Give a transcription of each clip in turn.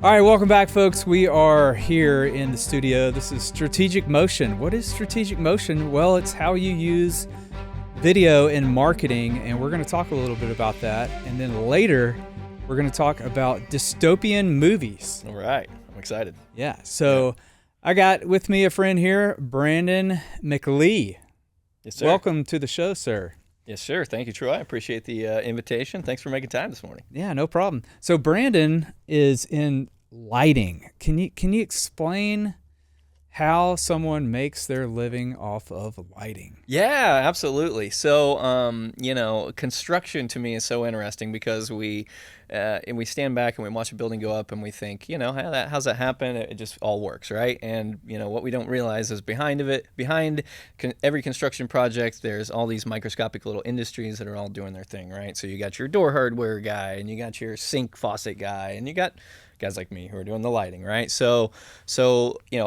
All right, welcome back, folks. We are here in the studio. This is Strategic Motion. What is Strategic Motion? Well, it's how you use video in marketing, and we're going to talk a little bit about that. And then later, we're going to talk about dystopian movies. All right. I'm excited. Yeah. So I got with me a friend here, Brandon McLee. Yes, sir. Welcome to the show, sir. Yes, sir. Thank you, Troy. I appreciate the invitation. Thanks for making time this morning. Yeah, no problem. So Brandon is in lighting. Can you explain how someone makes their living off of lighting? Yeah, absolutely. So, construction to me is so interesting because we stand back and we watch a building go up and we think, how's that happen? It just all works, right? And, what we don't realize is behind every construction project, there's all these microscopic little industries that are all doing their thing, right? So you got your door hardware guy and you got your sink faucet guy and you got guys like me who are doing the lighting, right? So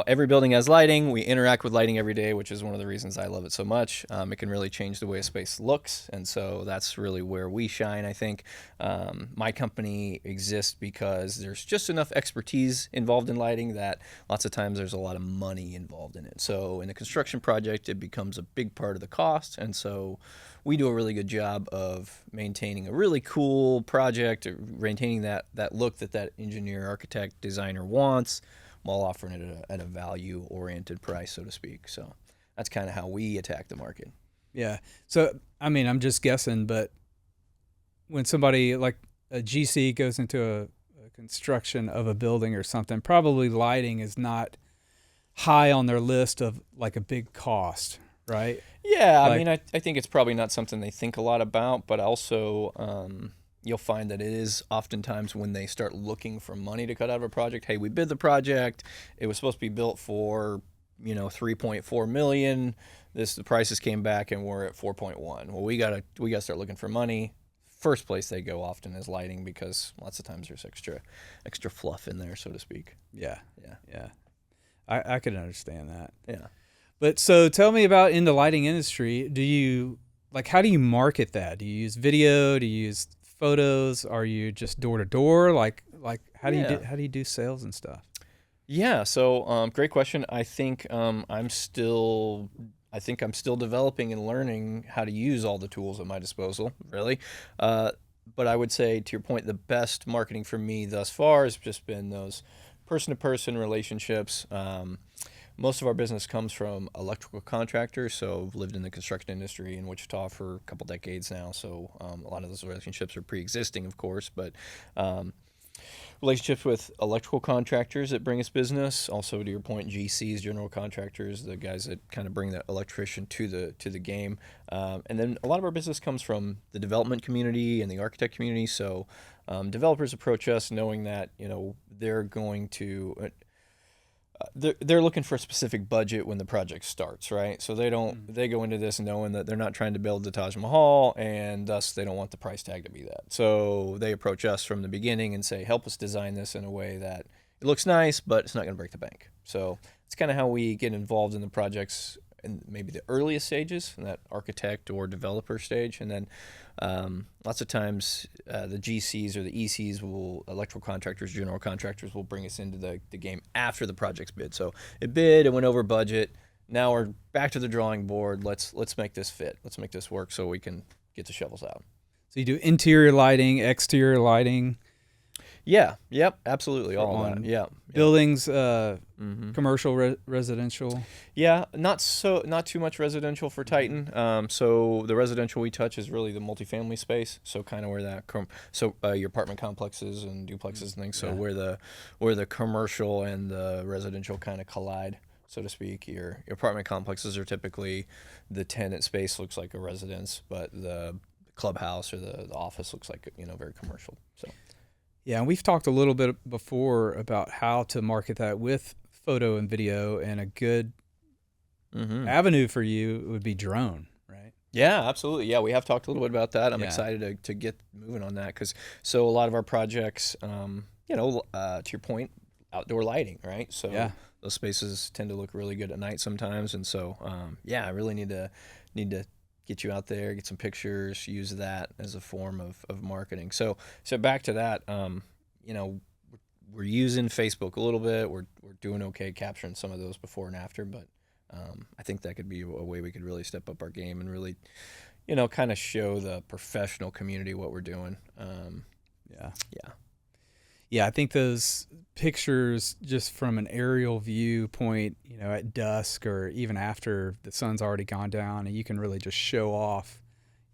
every building has lighting. We interact with lighting every day, which is one of the reasons I love it so much. It can really change the way a space looks, and so that's really where we shine, I think. My company exists because there's just enough expertise involved in lighting that lots of times there's a lot of money involved in it. So in a construction project, it becomes a big part of the cost, and so we do a really good job of maintaining a really cool project, maintaining that look that engineer, architect, designer wants, while offering it at a value-oriented price, so to speak. So that's kind of how we attack the market. Yeah. So, I'm just guessing, but when somebody like a GC goes into a construction of a building or something, probably lighting is not high on their list of like a big cost, right? Yeah, I think it's probably not something they think a lot about, but also you'll find that it is oftentimes when they start looking for money to cut out of a project. Hey, we bid the project. It was supposed to be built for, $3.4 million. The prices came back and we're at 4.1. Well, we gotta start looking for money. First place they go often is lighting because lots of times there's extra fluff in there, so to speak. Yeah. I could understand that. Yeah. But so tell me about in the lighting industry, how do you market that? Do you use video? Do you use photos? Are you just door to door? How do you do sales and stuff? Yeah, so great question. I think I'm still developing and learning how to use all the tools at my disposal, really. But I would say, to your point, the best marketing for me thus far has just been those person-to-person relationships. Most of our business comes from electrical contractors, so I've lived in the construction industry in Wichita for a couple decades now, so a lot of those relationships are pre-existing, of course, but relationships with electrical contractors that bring us business, also to your point, GCs, general contractors, the guys that kind of bring the electrician to the game, and then a lot of our business comes from the development community and the architect community, so developers approach us knowing that they're going to they're looking for a specific budget when the project starts, right? So they go into this knowing that they're not trying to build the Taj Mahal, and thus they don't want the price tag to be that. So they approach us from the beginning and say, help us design this in a way that it looks nice, but it's not going to break the bank. So it's kind of how we get involved in the projects in maybe the earliest stages, in that architect or developer stage, and then lots of times the GCs or the ECs electrical contractors, general contractors will bring us into the game after the project's bid. So it went over budget. Now we're back to the drawing board. Let's make this fit. Let's make this work so we can get the shovels out. So you do interior lighting, exterior lighting. Yeah. Yep. Absolutely. All of that. Yeah. Buildings, commercial, residential. Yeah. Not too much residential for Titan. So the residential we touch is really the multifamily space. So kind of where your apartment complexes and duplexes and things. So where the commercial and the residential kind of collide, so to speak. Your apartment complexes are typically the tenant space looks like a residence, but the clubhouse or the office looks like very commercial. So. Yeah, and we've talked a little bit before about how to market that with photo and video, and a good avenue for you would be drone, right? Yeah, absolutely. Yeah, we have talked a little bit about that. I'm excited to get moving on that because a lot of our projects, to your point, outdoor lighting, right? So those spaces tend to look really good at night sometimes, and so I really need to get you out there, get some pictures, use that as a form of marketing. So back to that, we're using Facebook a little bit. We're doing okay capturing some of those before and after, but I think that could be a way we could really step up our game and really, kind of show the professional community what we're doing. Yeah. Yeah. Yeah, I think those pictures just from an aerial viewpoint, at dusk or even after the sun's already gone down, and you can really just show off,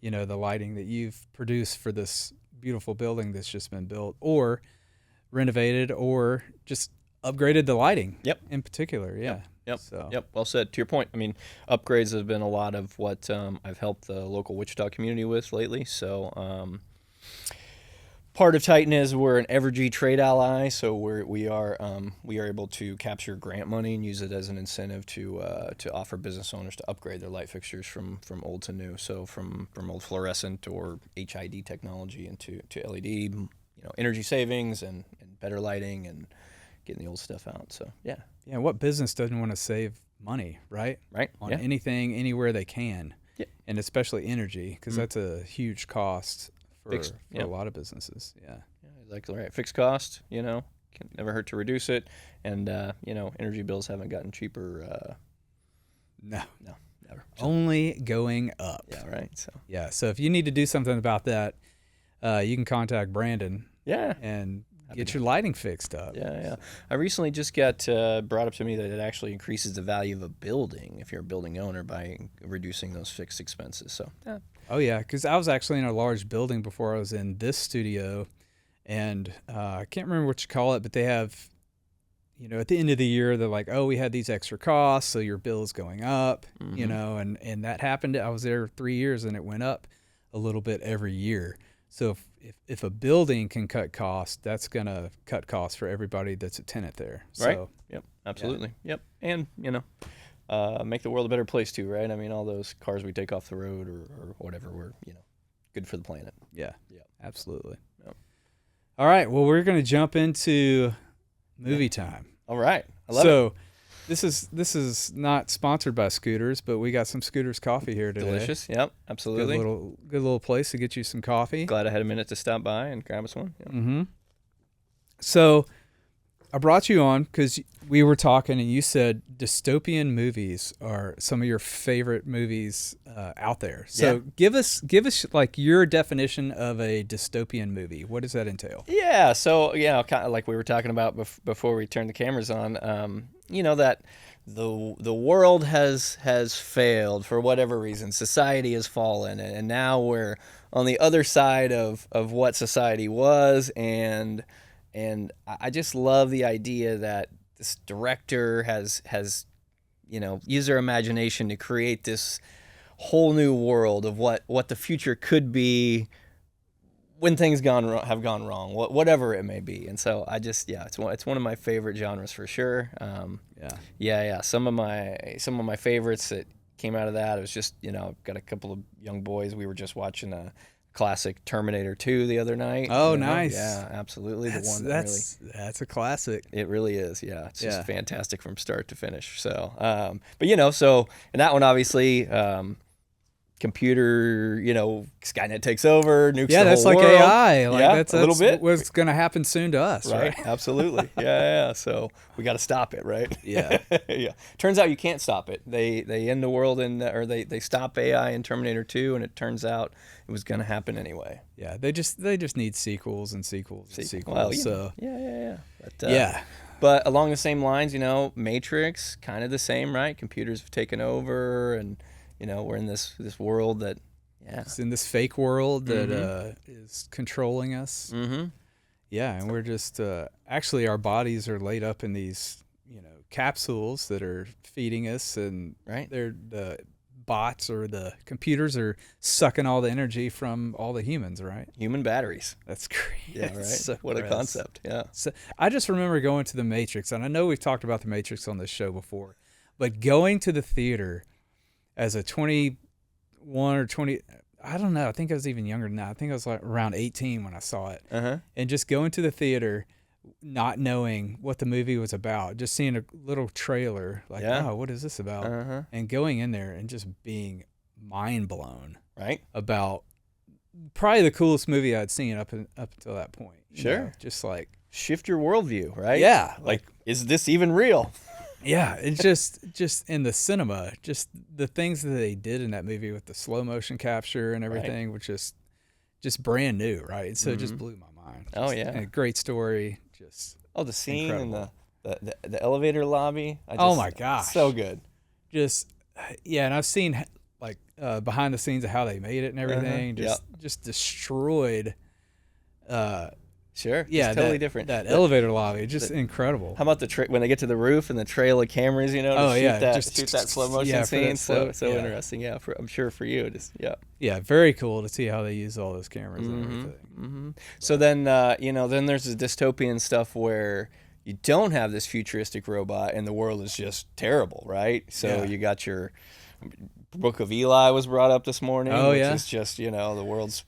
the lighting that you've produced for this beautiful building that's just been built or renovated or just upgraded the lighting. Yep. In particular, yeah. Yep. So. Yep. Well said. To your point, I mean, upgrades have been a lot of what I've helped the local Wichita community with lately. So part of Titan is we're an Evergy trade ally, so we are able to capture grant money and use it as an incentive to offer business owners to upgrade their light fixtures from old to new. So from old fluorescent or HID technology into LED, energy savings and better lighting and getting the old stuff out. So yeah. Yeah, what business doesn't want to save money, right? Right. On yeah. anything, anywhere they can. Yeah. And especially energy, because that's a huge cost for a lot of businesses. Yeah. Yeah, exactly right. Fixed cost, can never hurt to reduce it. And, energy bills haven't gotten cheaper. No, never. So, only going up. Yeah, right. So if you need to do something about that, you can contact Brandon. Yeah. And get your lighting fixed up. Yeah. I recently just got brought up to me that it actually increases the value of a building if you're a building owner by reducing those fixed expenses. So, yeah. Oh, yeah, because I was actually in a large building before I was in this studio, and I can't remember what you call it, but they have, at the end of the year, they're like, oh, we had these extra costs, so your bill is going up, and that happened. I was there 3 years, and it went up a little bit every year. So if a building can cut costs, that's going to cut costs for everybody that's a tenant there. Right. So, yep. Absolutely. Yeah. Yep. And, make the world a better place too, right? I mean, all those cars we take off the road or whatever were, good for the planet. Yeah. Yeah. Absolutely. Yep. All right. Well, we're going to jump into movie time. All right. I love it. This is not sponsored by Scooters, but we got some Scooters coffee here today. Delicious. Yep, absolutely. Good little place to get you some coffee. Glad I had a minute to stop by and grab us one. Yep. Mm-hmm. So I brought you on because we were talking and you said dystopian movies are some of your favorite movies out there. So give us like your definition of a dystopian movie. What does that entail? Yeah. So, kind of like we were talking about before we turned the cameras on, that the world has failed for whatever reason. Society has fallen, and now we're on the other side of what society was, and I just love the idea that this director has used their imagination to create this whole new world of what the future could be when things have gone wrong, whatever it may be. And so it's one of my favorite genres for sure. Some of my favorites that came out of that, it was just, got a couple of young boys. We were just watching a classic Terminator 2 the other night. Oh, nice. Yeah, absolutely. That's a classic. It really is. Yeah. It's just fantastic from start to finish. So, so in that one, obviously, computer, Skynet takes over, nukes the whole that's like world. AI. That's a little bit. What's going to happen soon to us, right? Absolutely. Yeah. So we got to stop it, right? Yeah. Yeah. Turns out you can't stop it. They end the world or they stop AI in Terminator 2, and it turns out it was going to happen anyway. Yeah. They just need sequels and sequels and sequels. Well, so yeah. But along the same lines, Matrix, kind of the same, right? Computers have taken over, and we're in this world that, it's in this fake world that is controlling us. Mm-hmm. Yeah, and we're just actually our bodies are laid up in these capsules that are feeding us, and they're the bots or the computers are sucking all the energy from all the humans, right? Human batteries. That's great. Yeah, right. So what a concept. Yeah. So I just remember going to the Matrix, and I know we've talked about the Matrix on this show before, but going to the theater as a 21 or 20, I don't know. I think I was even younger than that. I think I was like around 18 when I saw it. And just going to the theater, not knowing what the movie was about, just seeing a little trailer, like, oh, what is this about? And going in there and just being mind blown, about probably the coolest movie I'd seen up until that point. Sure. Just like shift your worldview, right? Yeah, Like, is this even real? Yeah, it's just in the cinema, just the things that they did in that movie with the slow motion capture and everything, which is just brand new, right? So it just blew my mind. Oh, yeah. And a great story, just The scene incredible. in the elevator lobby. Oh my gosh. So good. Just and I've seen like behind the scenes of how they made it and everything. Just destroyed. Sure. Yeah, it's totally different. That elevator lobby, just incredible. How about the when they get to the roof and the trail of cameras? You know, to shoot that slow motion scene. So interesting. Yeah, I'm sure for you, Yeah, very cool to see how they use all those cameras and everything. Mm-hmm. So then then there's the dystopian stuff where you don't have this futuristic robot and the world is just terrible, right? So you got your Book of Eli was brought up this morning, which is just the world's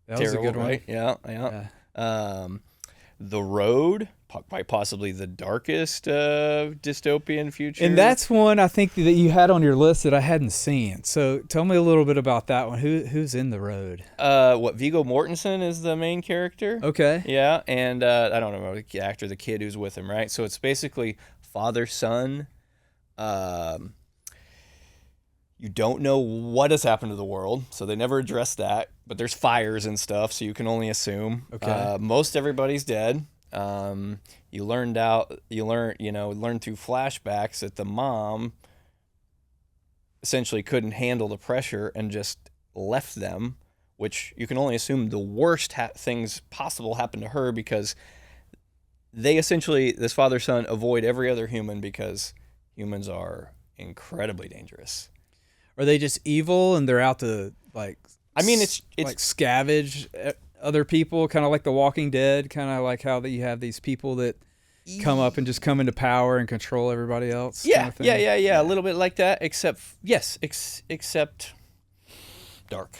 that terrible, was a good right? one. Yeah. The Road, possibly the darkest dystopian future. And that's one I think that you had on your list that I hadn't seen. So tell me a little bit about that one. Who's in The Road? Viggo Mortensen is the main character. Okay. Yeah, and I don't know the actor, the kid who's with him, right? So it's basically father-son. You don't know what has happened to the world, so they never address that. But there's fires and stuff, so you can only assume. Okay. Most everybody's dead. You learn through flashbacks that the mom essentially couldn't handle the pressure and just left them, which you can only assume the worst things possible happened to her because they essentially, this father-son, avoid every other human because humans are incredibly dangerous. Are they just evil and they're out to it's like scavenge other people, kind of like The Walking Dead, kind of like how that you have these people that come up and just come into power and control everybody else? Yeah, a little bit like that, except dark,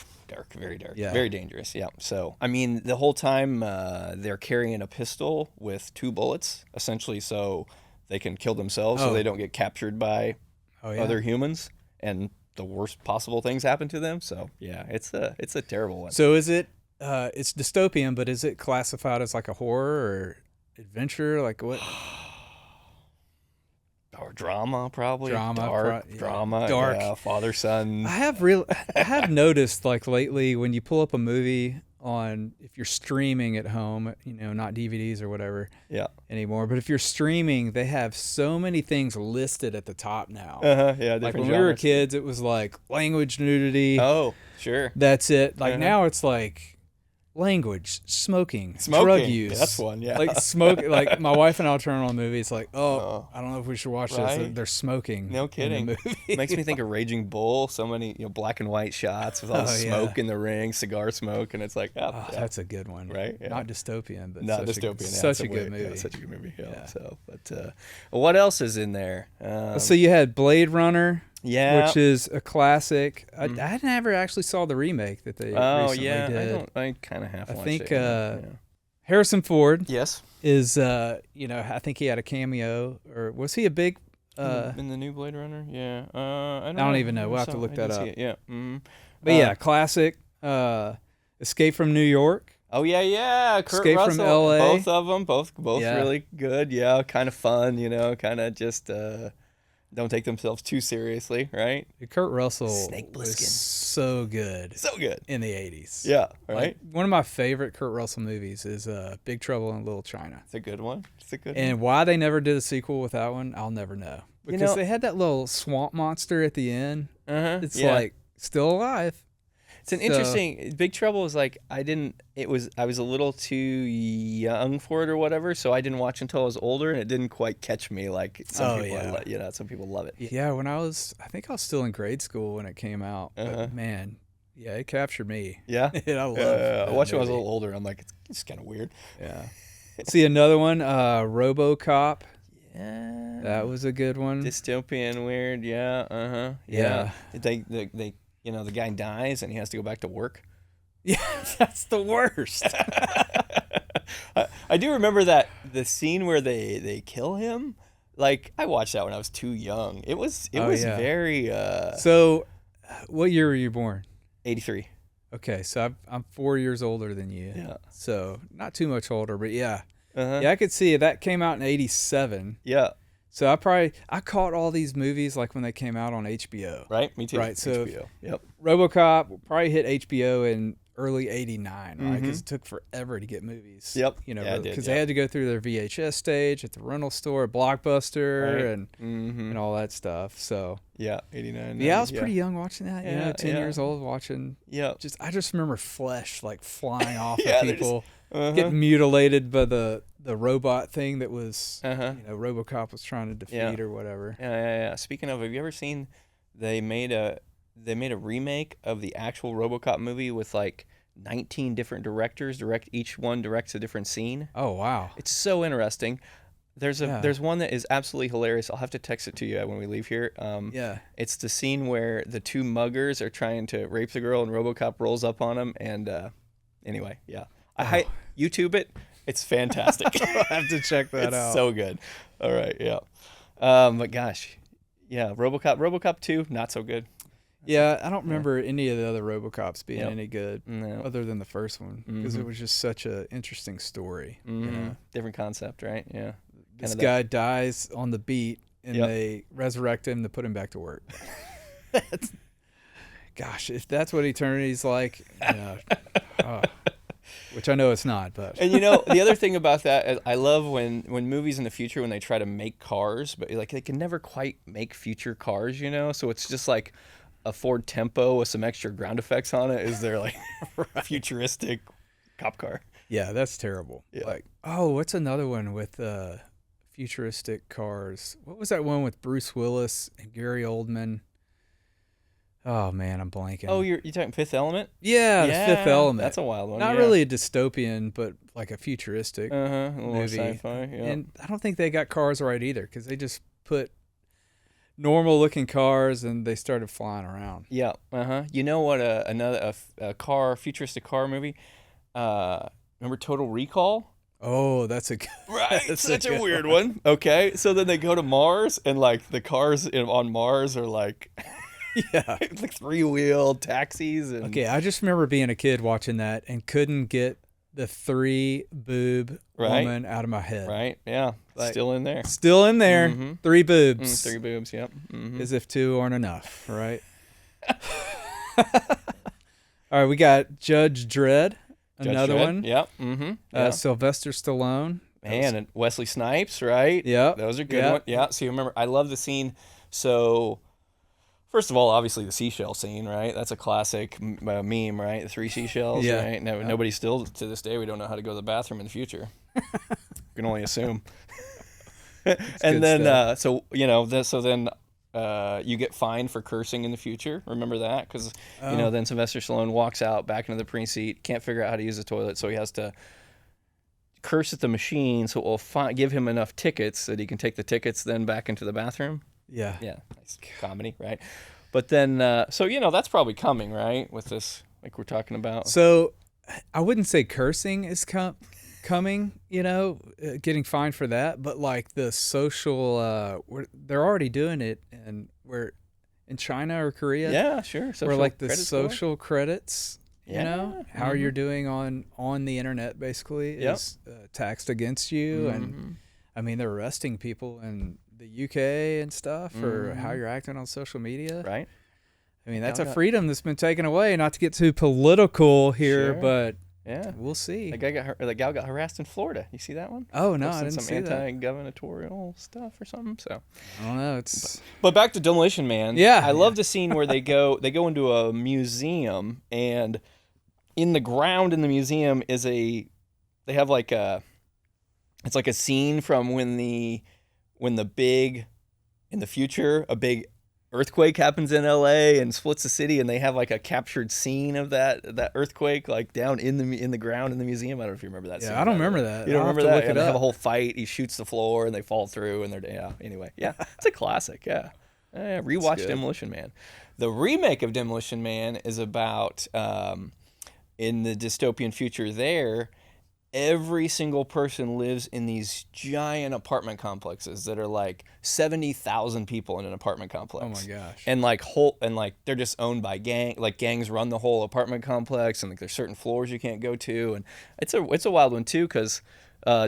very dark, very dangerous. Yeah. So I mean, the whole time they're carrying a pistol with 2 bullets, essentially, so they can kill themselves, so they don't get captured by other humans, and the worst possible things happen to them. So yeah, it's a terrible one. So is it? It's dystopian, but is it classified as like a horror or adventure? Like what? Or drama, probably. Drama. Dark. Yeah, father-son. I have noticed like lately when you pull up a movie on, if you're streaming at home, not DVDs or whatever anymore, but if you're streaming, they have so many things listed at the top now. Yeah, like when we were kids, it was like language nudity. Oh, sure. That's it. Like now it's like language, smoking, drug use. Yeah, that's one, yeah. Like smoke. Like my wife and I'll turn on a movie. It's like, I don't know if we should watch this. They're smoking. No kidding. In the movie. Makes me think of Raging Bull. So many black and white shots with all the smoke in the ring, cigar smoke, and it's like, that's a good one, right? Yeah. Not dystopian, but not dystopian. Such a good movie. Yeah, such a good movie. Yeah. So, but what else is in there? So you had Blade Runner. Yeah, which is a classic. I never actually saw the remake that they recently did. I kind of half. I think Harrison Ford. Yes, is I think he had a cameo, or was he a big in the new Blade Runner? Yeah, I don't even know. We'll have to look that up. Yeah, but classic. Escape from New York. Oh yeah. Kurt Escape Russell, from L.A. Both of them, both really good. Yeah, kind of fun. Kind of just. Don't take themselves too seriously, right? Kurt Russell was so good in the 80s. Yeah, right? Like, one of my favorite Kurt Russell movies is Big Trouble in Little China. It's a good one. And why they never did a sequel with that one, I'll never know. Because they had that little swamp monster at the end. It's like still alive. It's an interesting. Big Trouble is like I was a little too young for it or whatever, so I didn't watch until I was older, and it didn't quite catch me like some people. Some people love it. Yeah, I think I was still in grade school when it came out. But man, it captured me. Yeah, and I love. I watched it when I was a little older. I'm like, it's kind of weird. Yeah. See another one, RoboCop. Yeah, that was a good one. Dystopian, weird. Yeah. Yeah. They the guy dies and he has to go back to work. Yeah, that's the worst. I do remember that the scene where they kill him. Like I watched that when I was too young. It was very. So, what year were you born? 83. Okay, so I'm 4 years older than you. Yeah. So not too much older, but yeah. Yeah, I could see it. That came out in '87. Yeah. So I caught all these movies like when they came out on HBO. Right. Me too. Right. So HBO. Yep. RoboCop probably hit HBO in early '89, right? Because Mhm. it took forever to get movies. Yep. You know, Yeah, it did, because yeah. they had to go through their VHS stage at the rental store, Blockbuster, Right. and Mhm. all that stuff. So Yeah. 89. yeah, I was 90, pretty young watching that. You Yeah, know, 10 yeah. years old watching. Yeah. I just remember flesh like flying off Yeah, of they just- people, Uh-huh. getting mutilated by the robot thing that was Uh-huh. RoboCop was trying to defeat Yeah. or whatever. Yeah. Speaking of, have you ever seen they made a remake of the actual RoboCop movie with like 19 different directors, each one directs a different scene. Oh wow. It's so interesting. There's Yeah. there's one that is absolutely hilarious. I'll have to text it to you when we leave here. Yeah. It's the scene where the two muggers are trying to rape the girl and RoboCop rolls up on them. And anyway, yeah, YouTube it. It's fantastic. I'll have to check that It's out. so good. All right, yeah. But gosh, yeah, RoboCop 2, not so good. Yeah, I don't remember any of the other RoboCops being Yep. any good No. other than the first one because it Mhm. was just such a interesting story. You Mhm. know, Different concept, right? Yeah. this Kinda guy dies on the beat and Yep. they resurrect him to put him back to work. Gosh, if that's what eternity's like, which I know it's not, but And you know, the other thing about that is I love when movies in the future, when they try to make cars, but like they can never quite make future cars, you know? So it's just like a Ford Tempo with some extra ground effects on it is their like futuristic cop car. yeah, that's terrible. Yeah. Like, oh, what's another one with futuristic cars? What was that one with Bruce Willis and Gary Oldman? Oh man, I'm blanking. Oh, you're talking Fifth Element? yeah, the Fifth Element. That's a wild one. Not yeah. really a dystopian, but like a futuristic A little more movie. sci-fi, yeah. And I don't think they got cars right either because they just put normal looking cars and they started flying around. Yeah. You know what? Another futuristic car movie. Remember Total Recall? Oh, that's a good. Right. That's Such a good weird one. Okay. So then they go to Mars, and like the cars on Mars are like, Yeah. like 3-wheeled taxis. And Okay, I just remember being a kid watching that and couldn't get the 3-boob Right. woman out of my head. Right. Yeah. Like- Still in there. Still in there. Mhm. 3 boobs. 3 boobs. Yep. Mhm. As if 2 aren't enough, right? All right, we got Judge Dredd, Judge another Dredd. one. Yep. Mm-hmm. Sylvester Stallone. Man, and Wesley Snipes, right? Yep. Those are good Yep. ones. Yeah. So you remember, I love the scene. So, first of all, obviously the seashell scene, right? That's a classic meme, right? The 3 seashells, Yeah. right? No, Nobody still, to this day, we don't know how to go to the bathroom in the future. We can only assume. good And then, stuff. so, you know, then you get fined for cursing in the future. Remember that? Because, you know, then Sylvester Stallone walks out back into the precinct, can't figure out how to use the toilet, so he has to curse at the machine so it will give him enough tickets that he can take the tickets then back into the bathroom. Yeah. Yeah, nice comedy, right? But then, so, you know, that's probably coming, right? With this, like we're talking about. So I wouldn't say cursing is coming, you know, getting fined for that, but like the social, they're already doing it, and we're in China or Korea. Yeah, sure. Where Social like the credit score. social credits, you know, Yeah. how you're doing on the internet basically Yep. is taxed against you, and Mhm. I mean they're arresting people in the UK and stuff for how Mhm. you're acting on social media. Right? I mean that's Gal a got- freedom that's been taken away. Not to get too political here, Sure. but Yeah. we'll see. The gal got harassed in Florida. You see that one? Oh no, I Posted didn't some see that. anti-gubernatorial stuff or something. So, I don't know. It's but back to Demolition Man. Yeah. I love the scene where they go into a museum, and in the ground in the museum is they have like it's like a scene from when the big in the future a big earthquake happens in LA and splits the city, and they have like a captured scene of that earthquake like down in the ground in the museum. I don't know if you remember that scene. I don't remember that. You don't I'll have remember to that? look Yeah, it they have a up. whole fight. He shoots the floor and they fall through, and anyway. Yeah, it's a classic. Yeah. Rewatch good. Demolition Man. The remake of Demolition Man is about in the dystopian future there, every single person lives in these giant apartment complexes that are like 70,000 people in an apartment complex. Oh my gosh. And like they're just owned by gangs run the whole apartment complex, and like there's certain floors you can't go to, and it's a wild one too, because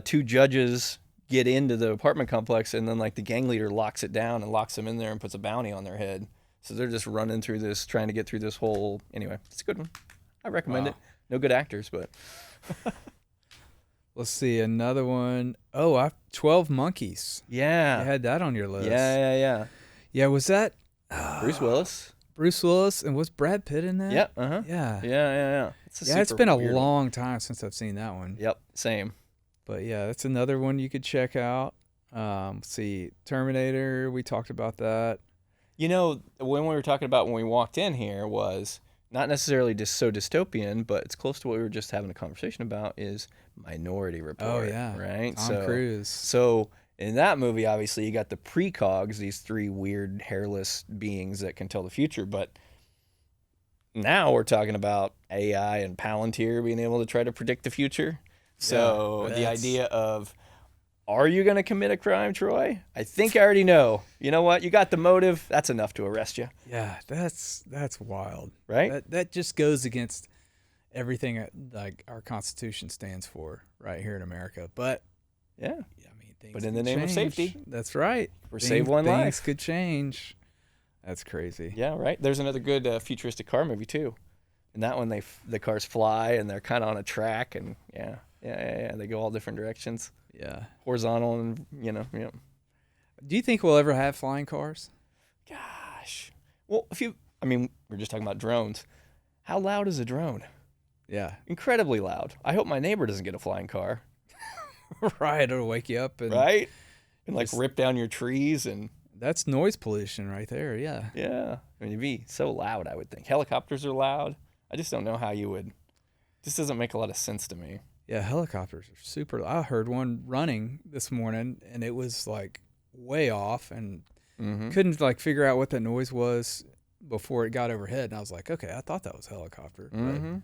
two judges get into the apartment complex, and then like the gang leader locks it down and locks them in there and puts a bounty on their head. So they're just running through this, trying to get through this whole. Anyway, it's a good one. I recommend it. No good actors, but. Let's see, another one. Oh, 12 Monkeys. Yeah. You had that on your list. Yeah. Yeah, was that Bruce Willis. Bruce Willis, and was Brad Pitt in that? Yep. Yeah. It's been a long time since I've seen that one. Yep. Same. But yeah, that's another one you could check out. Let's see, Terminator. We talked about that. You know, when we were talking about when we walked in here was not necessarily just so dystopian, but it's close to what we were just having a conversation about is Minority Report. Oh yeah, right. Tom Cruise. So in that movie, obviously, you got the precogs, these three weird hairless beings that can tell the future. But now we're talking about AI and Palantir being able to try to predict the future. So the idea of, are you going to commit a crime, Troy? I think I already know. You know what? You got the motive. That's enough to arrest you. Yeah, that's wild. Right? That just goes against everything like our Constitution stands for right here in America. But yeah, I mean, things but in the name of safety. That's right. Save one life. Things could change. That's crazy. Yeah, right. There's another good futuristic car movie too. In that one, the cars fly and they're kind of on a track, and yeah, they go all different directions. Yeah, horizontal, and yeah. Do you think we'll ever have flying cars? Gosh, well, we're just talking about drones. How loud is a drone? Yeah, incredibly loud. I hope my neighbor doesn't get a flying car. Right, it'll wake you up and like rip down your trees, and that's noise pollution right there. Yeah. I mean, it'd be so loud. I would think helicopters are loud. I just don't know how you would. This doesn't make a lot of sense to me. Yeah, helicopters are super. I heard one running this morning, and it was like way off, and couldn't like figure out what that noise was before it got overhead. And I was like, okay, I thought that was a helicopter.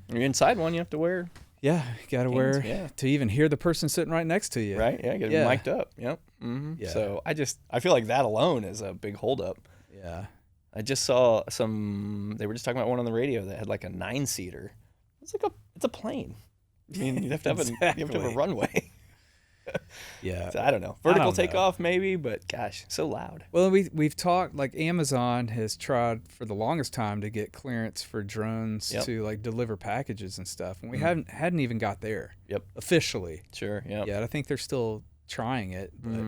You're inside one, you have to wear. Yeah, you got to wear to even hear the person sitting right next to you. Right. Yeah, get it mic'd up. Yep. Yeah. So I feel like that alone is a big holdup. Yeah. I just saw they were just talking about one on the radio that had like a 9-seater. It's a plane. I mean, you have to have a runway. Yeah. So, I don't know. Vertical takeoff maybe, but gosh, so loud. Well, we've talked, like Amazon has tried for the longest time to get clearance for drones to like deliver packages and stuff, and we hadn't even got there. Yep. Officially. Sure. Yeah. Yeah, I think they're still trying it, but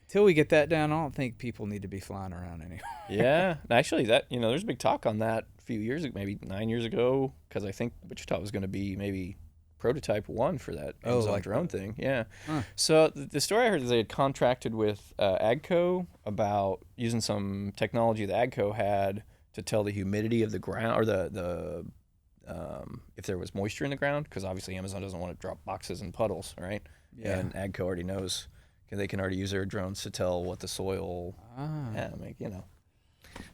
until we get that down, I don't think people need to be flying around anymore. Yeah. Actually, there's a big talk on that a few years ago, maybe 9 years ago, because I think Wichita was going to be maybe prototype 1 for that Amazon drone thing. Yeah. Huh. So the story I heard is they had contracted with AGCO about using some technology that AGCO had to tell the humidity of the ground, or the if there was moisture in the ground, because obviously Amazon doesn't want to drop boxes and puddles, right? Yeah. And AGCO already knows. They can already use their drones to tell what the soil.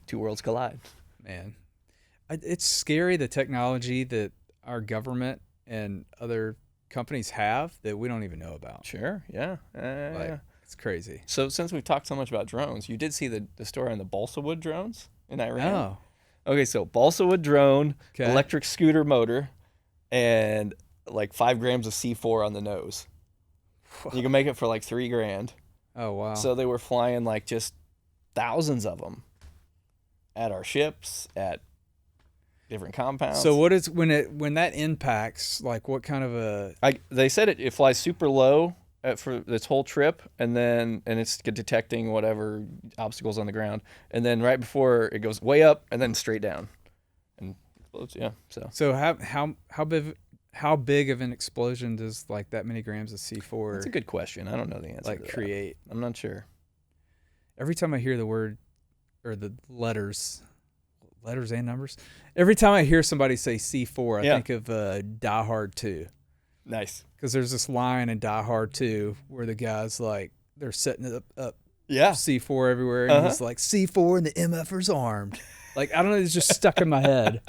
Two worlds collide. Man, it's scary, the technology that our government and other companies have that we don't even know about. Sure, yeah. It's crazy. So since we've talked so much about drones, you did see the story on the balsa wood drones in Iran? No. Okay, so balsa wood drone, electric scooter motor, and like 5 grams of C4 on the nose. You can make it for like $3,000. Oh, wow. So they were flying like just thousands of them at our ships, at different compounds. So what is when that impacts, like what kind of a... They said it flies super low for this whole trip, and it's detecting whatever obstacles on the ground, and then right before it goes way up and then straight down and explodes. Yeah. So how big of an explosion does like that many grams of C4? That's a good question. I don't know the answer. To create. I'm not sure. Every time I hear the word or the letters and numbers. Every time I hear somebody say C4, I think of Die Hard 2. Nice. Because there's this line in Die Hard 2 where the guy's like, they're setting it up C4 everywhere, and he's like, C4 and the MFers armed. Like, I don't know, it's just stuck in my head.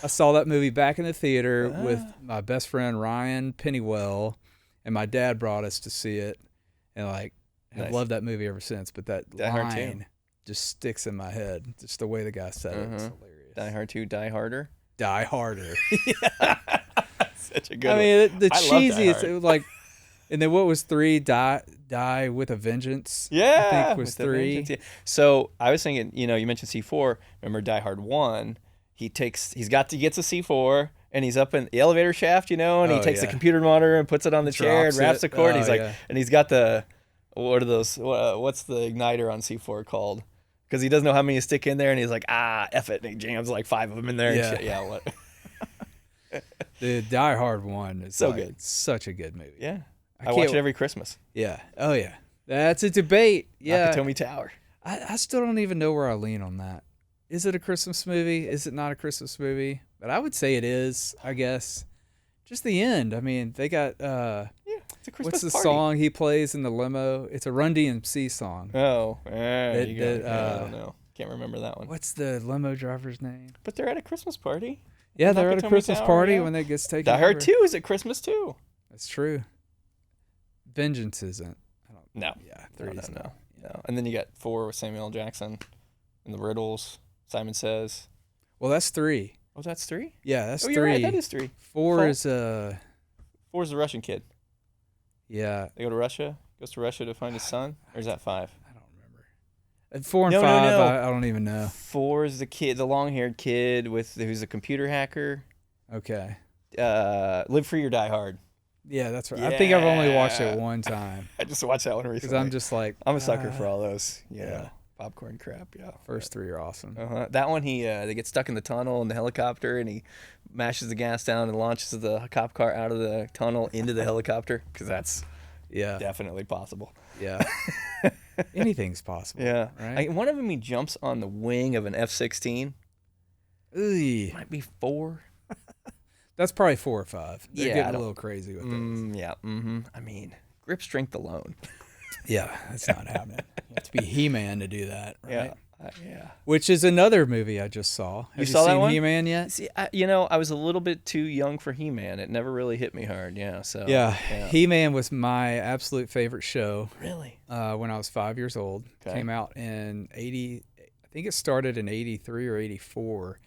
I saw that movie back in the theater with my best friend Ryan Pennywell, and my dad brought us to see it, and like I've Nice. loved that movie ever since. But that Die Hard 2. line just sticks in my head. Just the way the guy said it was Uh-huh. hilarious. Die Hard 2, Die Harder. Die harder. Such a good I one. mean, the I love Die cheesiest, Hard. it was like, and then what was 3? Die with a Vengeance. Yeah, I think was with the 3. Vengeance, yeah. So I was thinking, you mentioned C4. Remember Die Hard 1? He gets a C4 and he's up in the elevator shaft, and he takes the computer monitor and puts it on the chair and Drops wraps it. the cord. Oh, He's like, yeah. and he's got the, what are those? What's the igniter on C4 called? Because he doesn't know how many to stick in there, and he's like, F it, and he jams like 5 of them in there. Yeah. And shit. Yeah, what? The Die Hard 1 is So like good. Such a good movie. Yeah, I can't- watch it every Christmas. Yeah. Oh yeah. That's a debate. Yeah. Nakatomi Tower. I still don't even know where I lean on that. Is it a Christmas movie? Is it not a Christmas movie? But I would say it is, I guess. Just the end. I mean, they got Yeah, it's a Christmas what's the party. song he plays in the limo? It's a Run DMC song. Oh, there you go. that, Yeah, I don't know. Can't remember that one. What's the limo driver's name? But they're at a Christmas party. Yeah, they're at a Nakatomi Christmas Tower, party yeah. when that gets taken Die Hard over. 2 is at Christmas too. That's true. Vengeance isn't. I don't. No. Yeah, No, 3 no, is no, not. no. And then you got 4 with Samuel L. Jackson and the Riddles. Simon Says. Well, that's 3. Oh, that's 3? Yeah, that's Oh, 3. you're right. That is 3. 4 Four. is 4 is the Russian kid. yeah. They go to Russia. Goes to Russia to find his son. Or is that 5? I don't remember. 4 and No, 5, no. I don't even know. 4 is the kid, the long-haired kid who's a computer hacker. Okay. Live Free or Die Hard. Yeah, that's right. I think I've only watched Yeah. it one time I just watched that one because recently. I'm just like I'm a sucker for all those. yeah. Popcorn crap. Yeah. First 3 are awesome. That one, they get stuck in the tunnel in the helicopter, and he mashes the gas down and launches the cop car out of the tunnel into the helicopter, because that's Yeah, definitely possible. yeah. Anything's possible. Yeah. Right. One of them, he jumps on the wing of an F-16. Ooh, Might be 4. that's probably 4 or 5. They're Yeah, I getting a don't- little crazy with those. Yeah. Mm-hmm. I mean, grip strength alone. Yeah, that's not happening. You have to be He-Man to do that, right? Yeah. Yeah. Which is another movie I just saw. Have you saw that seen one? He-Man yet? See, I was a little bit too young for He-Man. It never really hit me hard. Yeah. So. Yeah, He-Man was my absolute favorite show Really? when I was 5 years old. Okay. Came out in 80, I think it started in 83 or 84.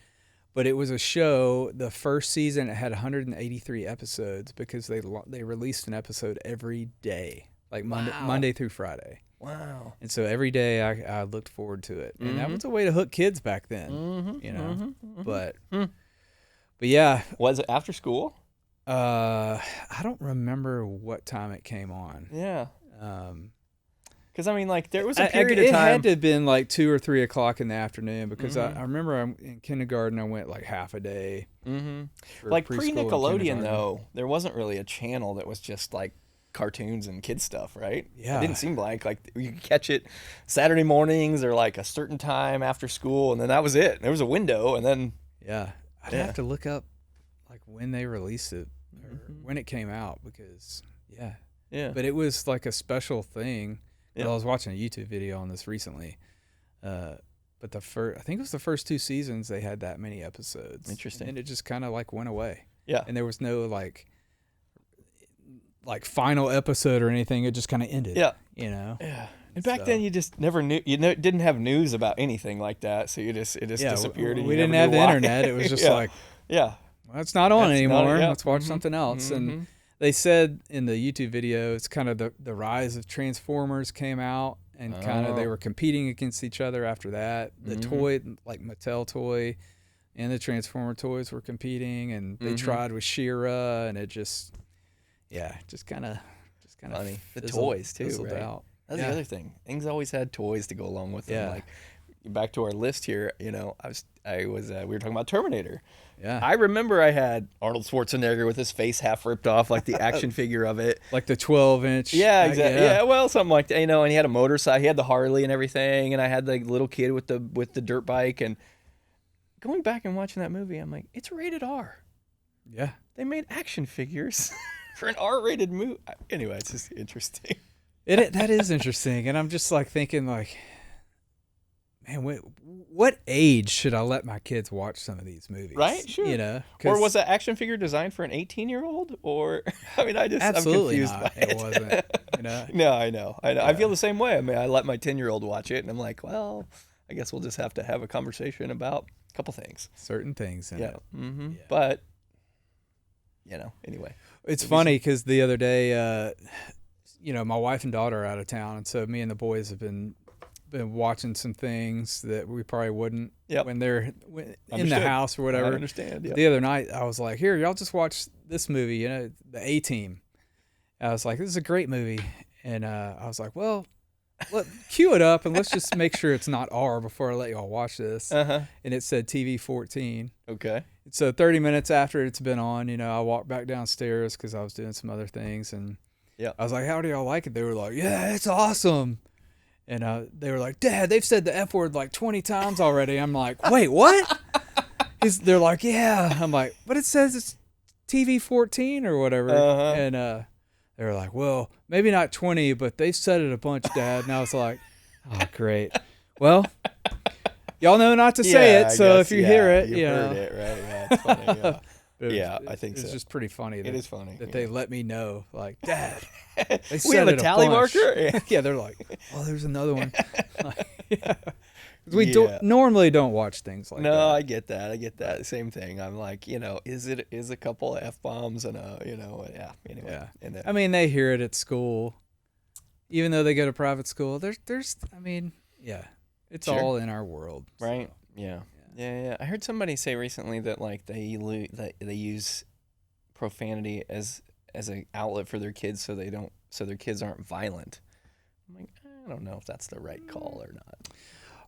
But it was a show, the first season, it had 183 episodes because they released an episode every day, like Wow. Monday through Friday. Wow. And so every day I looked forward to it. And that Mhm. was a way to hook kids back then, Mm-hmm. you know. Mm-hmm. But Hmm. but yeah, Was it after school? I don't remember what time it came on. Yeah. Um, Because, I mean, like, there was a I- period it of time. had to have been like 2 or 3 o'clock in the afternoon because Mhm. I remember in kindergarten I went like half a day. Mm-hmm. for Like, preschool and pre-Nickelodeon, kindergarten. though, there wasn't really a channel that was just, like, cartoons and kid stuff, right? Yeah. It didn't seem like you could catch it Saturday mornings or, like, a certain time after school, and then that was it. There was a window, and then... Yeah, I'd Yeah. have to look up like when they released it or Mhm. when it came out because yeah. Yeah. But it was like a special thing. Yeah. Well, I was watching a YouTube video on this recently. But I think it was the first 2 seasons they had that many episodes. Interesting. And it just kind of like went away. Yeah. And there was no like final episode or anything. It just kind of ended. Yeah. You know. Yeah. And back So- then, you just never knew. Didn't have news about anything like that, so it just Yeah, disappeared. and we you didn't never have knew the why. internet. It was just Yeah. like, Yeah. well, it's not on That's not- anymore. yeah. Let's watch Mhm. something else. And Mhm. they said in the YouTube video, it's kind of the rise of Transformers came out, and kind of they Oh. were competing against each other after that. The Mhm. toy, like Mattel toy, and the Transformer toys were competing, and they Mhm. tried with She-Ra, and it just kind of Funny. The toys, too, fizzled right? out. That's Yeah. the other thing. Things always had toys to go along with them. Yeah. Like, back to our list here, we were talking about Terminator. Yeah, I remember I had Arnold Schwarzenegger with his face half ripped off, like the action figure of it. like the 12-inch. Yeah, exactly. Yeah, well, something like that. And he had a motorcycle. He had the Harley and everything, and I had the little kid with the dirt bike. And going back and watching that movie, I'm like, it's rated R. Yeah. They made action figures for an R-rated movie. Anyway, it's just interesting. That is interesting, and I'm just like thinking like man, what age should I let my kids watch some of these movies? Right? Sure. You know, or was that action figure designed for an 18-year-old? Or I mean, I'm absolutely confused not. by it. It wasn't. You know. No, I know. Yeah. I feel the same way. I mean, I let my 10-year-old watch it, and I'm like, well, I guess we'll just have to have a conversation about a couple things. Certain things in it. Mm-hmm. Yeah. But anyway, it's funny because the other day, my wife and daughter are out of town, and so me and the boys have been watching some things that we probably wouldn't when they're in the house or whatever. I understand. Yep. The other night, I was like, "Here, y'all just watch this movie, the A-Team." I was like, "This is a great movie," and I was like, "Well, cue it up and let's just make sure it's not R before I let y'all watch this." And it said TV 14. Okay. So 30 minutes after it's been on, I walked back downstairs because I was doing some other things, and I was like, "How do y'all like it?" They were like, "Yeah, it's awesome." And they were like, "Dad, they've said the F word like 20 times already." I'm like, "Wait, what?" They're like, "Yeah." I'm like, "But it says it's TV 14 or whatever." And they were like, "Well, maybe not 20, but they said it a bunch, Dad." And I was like, "Oh, great. Well, y'all know not to say it, so if you hear it, you heard it, right? Yeah, it's funny. Yeah, I think so. It's just pretty funny. It is funny that they let me know, like, "Dad, they we have a tally bunch." marker. Yeah, they're like, "Oh, there's another one." We normally don't watch things like that. No, I get that. Same thing. I'm like, is a couple of F-bombs and anyway. Yeah. And I mean, they hear it at school, even though they go to private school. It's all in our world, right? So. Yeah. I heard somebody say recently that like they use profanity as an outlet for their kids, so their kids aren't violent. I'm like, I don't know if that's the right call or not.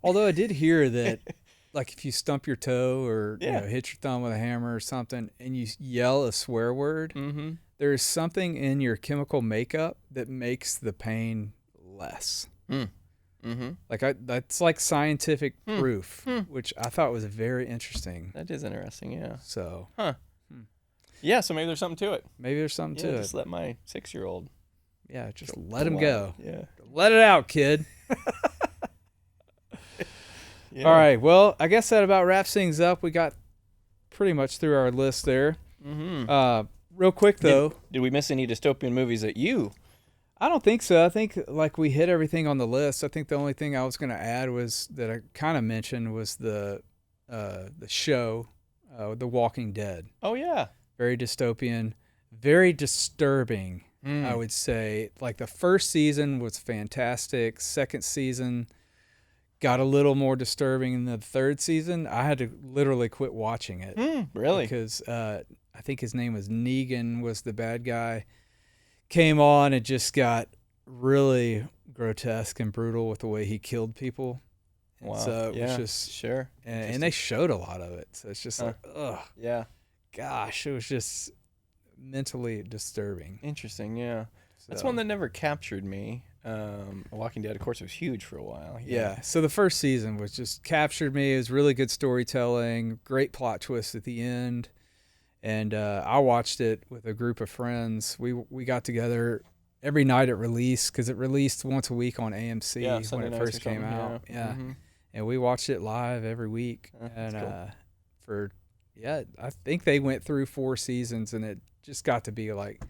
Although I did hear that, like, if you stump your toe or hit your thumb with a hammer or something, and you yell a swear word, there's something in your chemical makeup that makes the pain less. Like that's like scientific proof, which I thought was very interesting. That is interesting, yeah. So, yeah. So maybe there's something to it. Maybe there's something to it. Just let my 6-year-old. Yeah, just let him go. Yeah, let it out, kid. All right. Well, I guess that about wraps things up. We got pretty much through our list there. Real quick though, did we miss any dystopian movies that you? I don't think so. I think like we hit everything on the list. I think the only thing I was going to add was that I kind of mentioned was the show, The Walking Dead. Oh yeah. Very dystopian, very disturbing. I would say like the first season was fantastic. Second season got a little more disturbing. In the third season, I had to literally quit watching it. Really? Because I think his name was Negan, was the bad guy. Came on and just got really grotesque and brutal with the way he killed people. Wow. So it was just sure. And they showed a lot of it. So it's just like, ugh. Yeah. Gosh, it was just mentally disturbing. Interesting, yeah. That's one that never captured me. Walking Dead, of course, was huge for a while. Yeah. So the first season was just captured me. It was really good storytelling, great plot twist at the end. And I watched it with a group of friends. We got together every night it released, because it released once a week on AMC when it first came out. Yeah. And we watched it live every week. And cool. I think they went through 4 seasons, and it just got to be like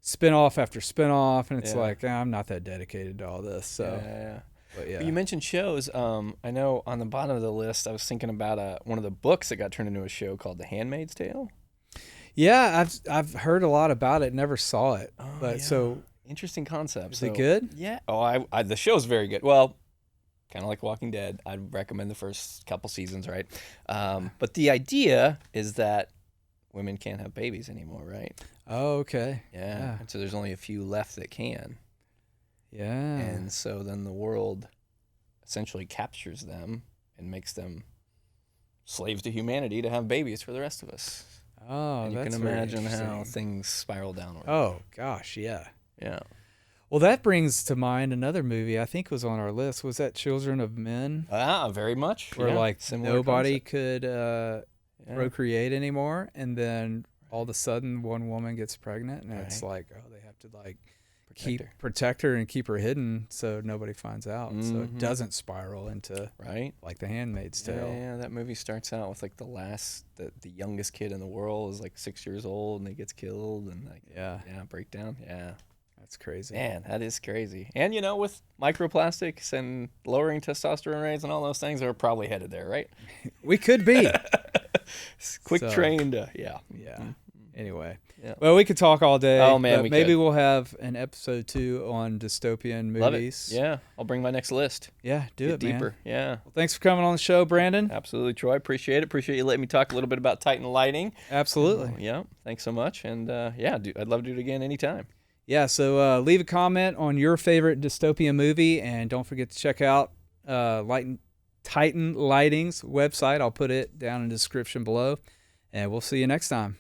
spinoff after spinoff, and it's like, I'm not that dedicated to all this. So But you mentioned shows. I know on the bottom of the list, I was thinking about one of the books that got turned into a show called The Handmaid's Tale. Yeah, I've heard a lot about it. Never saw it, so interesting concept. Is it good? Yeah. Oh, the show's very good. Well, kind of like Walking Dead. I'd recommend the first couple seasons, right? But the idea is that women can't have babies anymore, right? Oh, okay. Yeah. And so there's only a few left that can. Yeah. And so then the world essentially captures them and makes them slaves to humanity to have babies for the rest of us. Oh, and you that's can imagine how things spiral downward. Oh, gosh, yeah. Yeah. Well, that brings to mind another movie I think was on our list. Was that Children of Men? Ah, very much. Where like nobody concept. could procreate anymore, and then all of a sudden one woman gets pregnant, and it's like, oh, they have to like protect her and keep her hidden so nobody finds out, so it doesn't spiral into right, like The Handmaid's Tale. Yeah, that movie starts out with like the youngest kid in the world is like 6 years old and he gets killed and like breakdown. Yeah, that's crazy. Man, that is crazy. And you know, with microplastics and lowering testosterone rates and all those things, are probably headed there, right? We could be. Trained. Yeah. Anyway, yeah. Well, we could talk all day. Oh man, but maybe we'll have an episode 2 on dystopian movies. Love it. Yeah, I'll bring my next list. Yeah, do it, deeper. Man. Yeah. Well, thanks for coming on the show, Brandon. Absolutely, Troy. Appreciate it. Appreciate you letting me talk a little bit about Titan lighting. Absolutely. Yeah. Thanks so much. And I'd love to do it again anytime. Yeah. So leave a comment on your favorite dystopian movie, and don't forget to check out Titan Lighting's website. I'll put it down in the description below, and we'll see you next time.